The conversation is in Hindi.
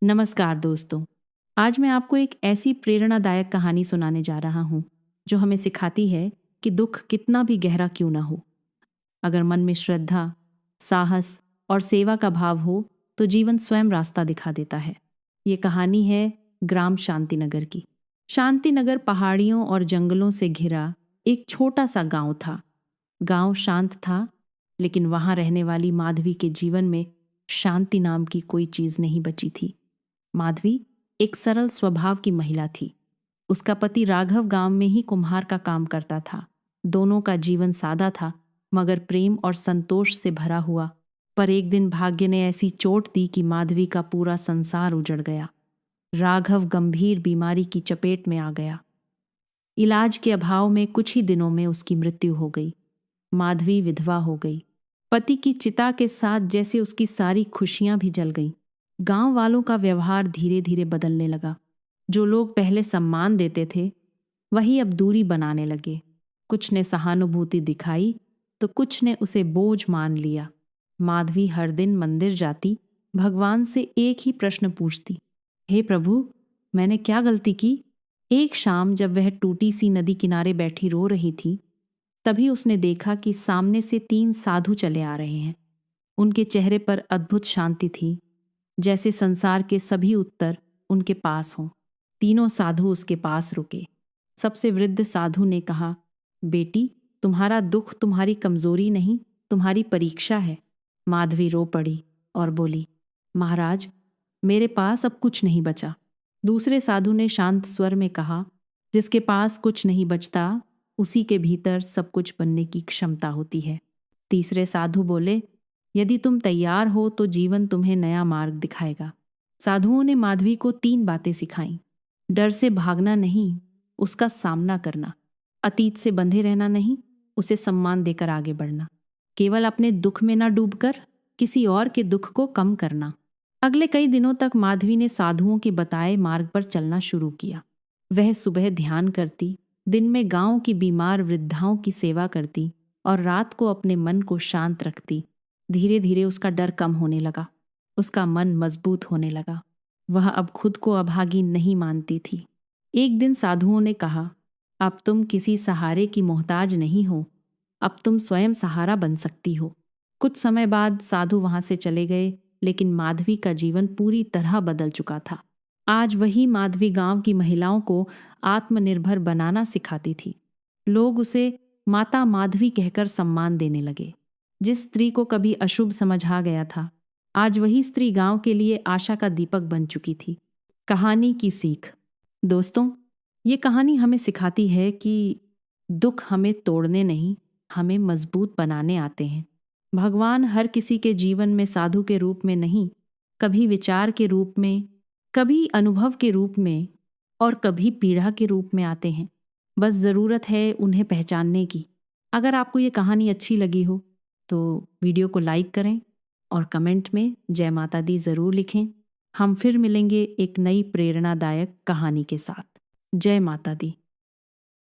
नमस्कार दोस्तों। आज मैं आपको एक ऐसी प्रेरणादायक कहानी सुनाने जा रहा हूँ जो हमें सिखाती है कि दुख कितना भी गहरा क्यों ना हो, अगर मन में श्रद्धा, साहस और सेवा का भाव हो तो जीवन स्वयं रास्ता दिखा देता है। ये कहानी है ग्राम शांतिनगर की। शांतिनगर पहाड़ियों और जंगलों से घिरा एक छोटा सा गांव था। गांव शांत था, लेकिन वहां रहने वाली माधवी के जीवन में शांति नाम की कोई चीज नहीं बची थी। माधवी एक सरल स्वभाव की महिला थी। उसका पति राघव गांव में ही कुम्हार का काम करता था। दोनों का जीवन सादा था, मगर प्रेम और संतोष से भरा हुआ। पर एक दिन भाग्य ने ऐसी चोट दी कि माधवी का पूरा संसार उजड़ गया। राघव गंभीर बीमारी की चपेट में आ गया। इलाज के अभाव में कुछ ही दिनों में उसकी मृत्यु हो गई। माधवी विधवा हो गई। पति की चिता के साथ जैसे उसकी सारी खुशियां भी जल गईं। गांव वालों का व्यवहार धीरे धीरे बदलने लगा। जो लोग पहले सम्मान देते थे, वही अब दूरी बनाने लगे। कुछ ने सहानुभूति दिखाई तो कुछ ने उसे बोझ मान लिया। माधवी हर दिन मंदिर जाती, भगवान से एक ही प्रश्न पूछती, हे प्रभु, मैंने क्या गलती की? एक शाम जब वह टूटी सी नदी किनारे बैठी रो रही थी, तभी उसने देखा कि सामने से 3 साधु चले आ रहे हैं। उनके चेहरे पर अद्भुत शांति थी, जैसे संसार के सभी उत्तर उनके पास हों। तीनों साधु उसके पास रुके। सबसे वृद्ध साधु ने कहा, बेटी, तुम्हारा दुख तुम्हारी कमजोरी नहीं, तुम्हारी परीक्षा है। माधवी रो पड़ी और बोली, महाराज, मेरे पास अब कुछ नहीं बचा। दूसरे साधु ने शांत स्वर में कहा, जिसके पास कुछ नहीं बचता, उसी के भीतर सब कुछ बनने की क्षमता होती है। तीसरे साधु बोले, यदि तुम तैयार हो तो जीवन तुम्हें नया मार्ग दिखाएगा। साधुओं ने माधवी को 3 बातें सिखाईं। डर से भागना नहीं, उसका सामना करना। अतीत से बंधे रहना नहीं, उसे सम्मान देकर आगे बढ़ना। केवल अपने दुख में न डूबकर किसी और के दुख को कम करना। अगले कई दिनों तक माधवी ने साधुओं के बताए मार्ग पर चलना शुरू किया। वह सुबह ध्यान करती, दिन में गांव की बीमार वृद्धाओं की सेवा करती और रात को अपने मन को शांत रखती। धीरे धीरे उसका डर कम होने लगा। उसका मन मजबूत होने लगा। वह अब खुद को अभागी नहीं मानती थी। एक दिन साधुओं ने कहा, अब तुम किसी सहारे की मोहताज नहीं हो, अब तुम स्वयं सहारा बन सकती हो। कुछ समय बाद साधु वहां से चले गए, लेकिन माधवी का जीवन पूरी तरह बदल चुका था। आज वही माधवी गांव की महिलाओं को आत्मनिर्भर बनाना सिखाती थी। लोग उसे माता माधवी कहकर सम्मान देने लगे। जिस स्त्री को कभी अशुभ समझा गया था, आज वही स्त्री गांव के लिए आशा का दीपक बन चुकी थी। कहानी की सीख। दोस्तों, ये कहानी हमें सिखाती है कि दुख हमें तोड़ने नहीं, हमें मजबूत बनाने आते हैं। भगवान हर किसी के जीवन में साधु के रूप में नहीं, कभी विचार के रूप में, कभी अनुभव के रूप में और कभी पीड़ा के रूप में आते हैं। बस ज़रूरत है उन्हें पहचानने की। अगर आपको ये कहानी अच्छी लगी हो तो वीडियो को लाइक करें और कमेंट में जय माता दी ज़रूर लिखें। हम फिर मिलेंगे एक नई प्रेरणादायक कहानी के साथ। जय माता दी।